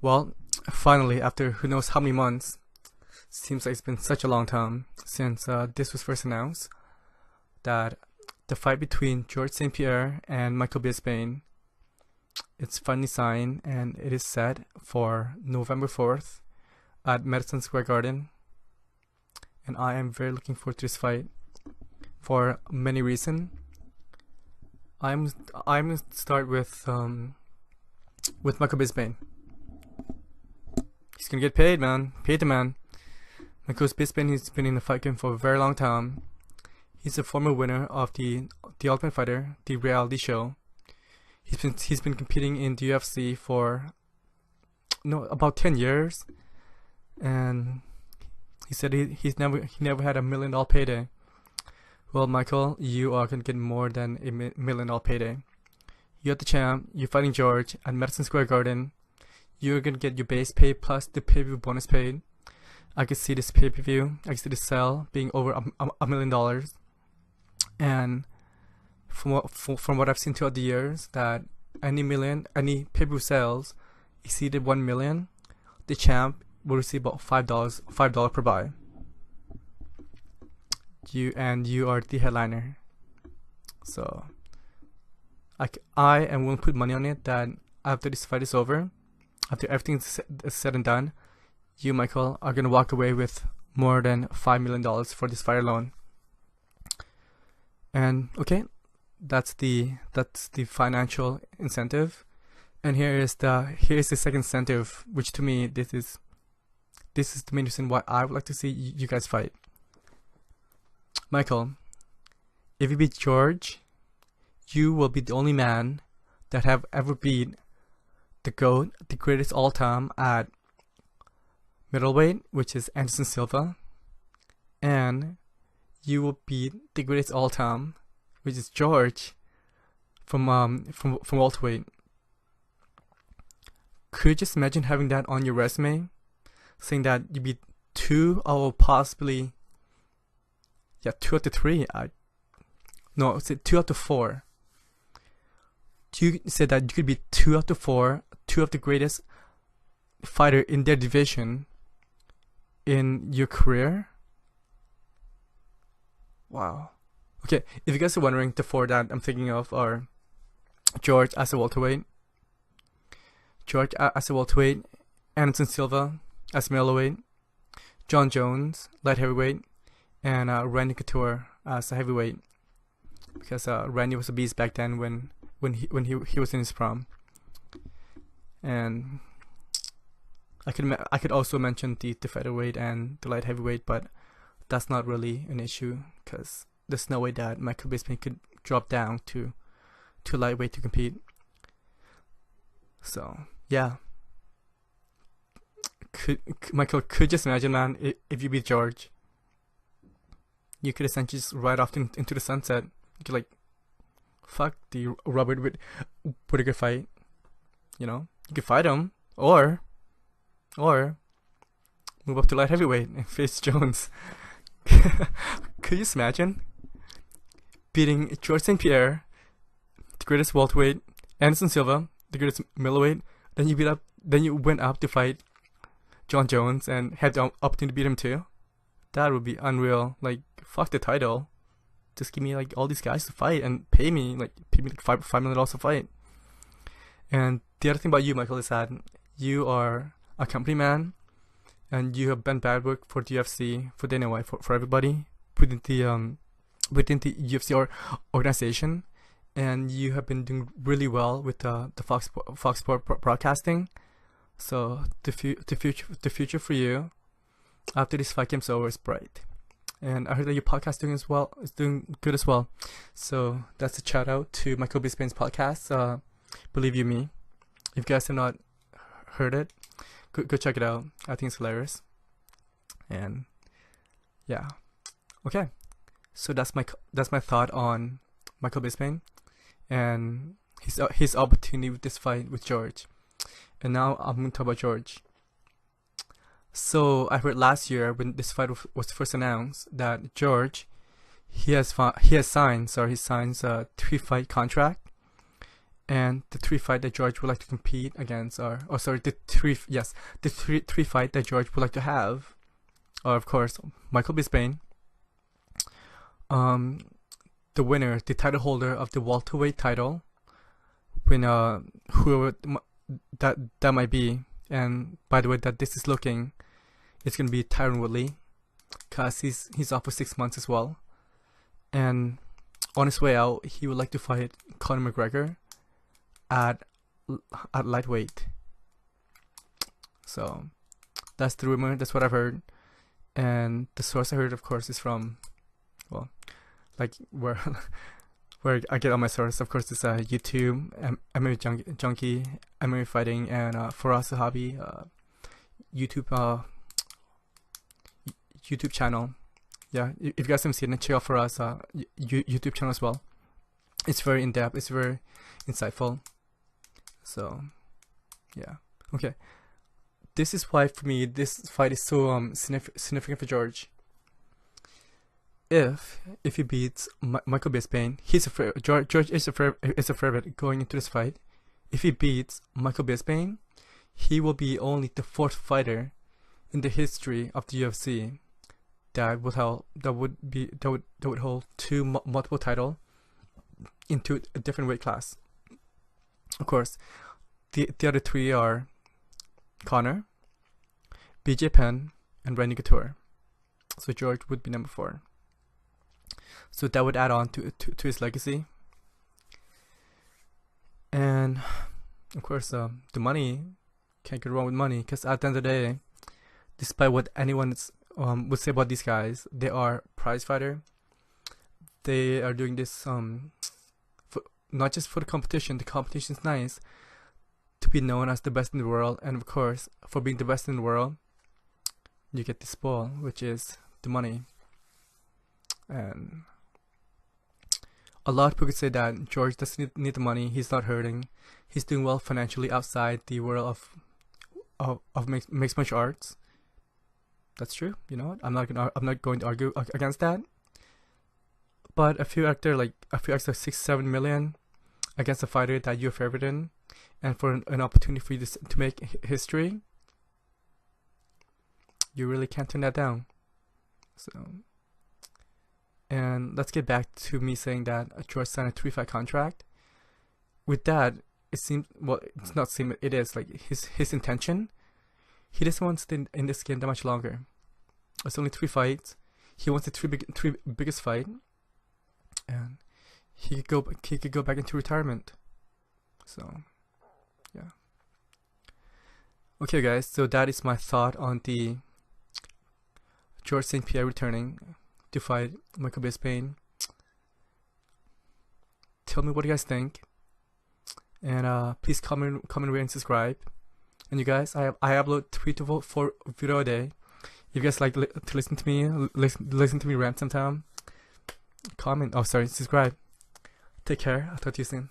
Well, finally, after who knows how many months, seems like it's been such a long time since this was first announced, that the fight between George St.Pierre and Michael Bisping, it's finally signed and it is set for November 4th at Madison Square Garden. And I am very looking forward to this fight for many reasons. I'm gonna start with Michael Bisping. He's gonna get paid, man. Paid the man. Michael Bisping, he's been in the fight game for a very long time. He's a former winner of the Ultimate Fighter, the reality show. He's been competing in the UFC for about 10 years, and he said he never had $1 million payday. Well, Michael, you are gonna get more than a $1 million payday. You're the champ. You're fighting George at Madison Square Garden. You're gonna get your base pay plus the pay-per-view bonus paid. I could see this pay-per-view, I could see the sell being over $1 million. And from what I've seen throughout the years, that any pay-per-view sales exceeded 1 million, the champ will receive about $5 per buy. You are the headliner. So I am willing to put money on it that after this fight is over, after everything is said and done, you, Michael, are gonna walk away with more than $5 million for this fight alone. And okay, that's the financial incentive. And here's the second incentive, which to me this is the main reason why I would like to see you guys fight. Michael, if you beat George, you will be the only man that have ever beat the GOAT, the greatest all time at middleweight, which is Anderson Silva, and you will beat the greatest all time, which is George, from welterweight. Could you just imagine having that on your resume, saying that you beat two of possibly, two out of three. No, say 2 out of 4. You said that you could be 2 out of 4, 2 of the greatest fighter in their division in your career. Wow. Okay, if you guys are wondering, the 4 that I'm thinking of are George as a welterweight, Anderson Silva as middleweight, John Jones light heavyweight, and Randy Couture as a heavyweight, because Randy was a beast back then when he was in his prime. And I could also mention the featherweight and the light heavyweight, but that's not really an issue because there's no way that Michael Bisping could drop down to lightweight to compete. So yeah, Michael, could just imagine, man, if you beat George, you could essentially just ride off into the sunset. You could fuck the Robert Whittaker fight. You could fight him, or move up to light heavyweight and face Jones. Could you just imagine beating George St.Pierre, the greatest welterweight, Anderson Silva, the greatest middleweight, then you went up to fight John Jones and had the opportunity to beat him too? That would be unreal. Fuck the title. Just give me all these guys to fight and pay me $5 million to fight. And the other thing about you, Michael, is that you are a company man, and you have been bad work for the UFC, for Dana White, for everybody within the UFC organization, and you have been doing really well with the Fox Sport broadcasting. So the future for you after this fight game's over is bright. And I heard that your podcast is doing good as well. So that's a shout out to Michael Bisping's podcast. Believe You Me. If you guys have not heard it, go check it out. I think it's hilarious. And yeah, okay. So that's my thought on Michael Bisping and his opportunity with this fight with George. And now I'm going to talk about George. So I heard last year when this fight was first announced that George, he signs a 3-fight contract, And the three fight that George would like to compete against are, the three fight that George would like to have are, of course, Michael Bisping, the winner, the title holder of the welterweight title, when whoever that might be. And by the way, that this is looking, it's gonna be Tyron Woodley, cause he's off for 6 months as well. And on his way out, he would like to fight Conor McGregor at lightweight. So that's the rumor. That's what I've heard. And the source I heard, of course, is from, well, like where I get all my sources. Of course, it's YouTube, MMA Junkie, MMA Fighting, and For Us a Hobby, YouTube channel. Yeah, if you guys haven't seen it, check out For Us YouTube channel as well. It's very in depth. It's very insightful. So, yeah. Okay. This is why for me this fight is so significant for George. If he beats Michael Bisping, George is a favorite going into this fight. If he beats Michael Bisping, he will be only the 4th fighter in the history of the UFC that would hold multiple title into a different weight class. Of course, the other 3 are Conor, BJ Penn, and Randy Couture. So George would be number 4. So that would add on to his legacy. And of course, the money, can't go wrong with money, because at the end of the day, despite what anyone would say about these guys, they are prize fighter. They are doing this not just for the competition. The competition is nice, to be known as the best in the world, and of course, for being the best in the world, you get the spoil, which is the money. And a lot of people could say that George doesn't need the money. He's not hurting. He's doing well financially outside the world of mixed martial arts. That's true. You know what? I'm not going to argue against that. But a few extra 6-7 million against a fighter that you're favored in, and for an opportunity for you to make history, you really can't turn that down. So, and let's get back to me saying that George signed a 3-fight contract. With that, it seems, well, it's not seem, it is like his intention. He doesn't want to stay in this game that much longer. It's only 3 fights. He wants the three biggest fight, and he could go back into retirement. So, yeah. Okay, guys. So that is my thought on the George St.Pierre returning to fight Michael Bisping. Tell me what you guys think, and please comment, rate, and subscribe. And you guys, I upload 3 to 4 videos a day. If you guys like to listen to me rant sometime, comment. Oh, sorry, subscribe. Take care. I'll talk to you soon.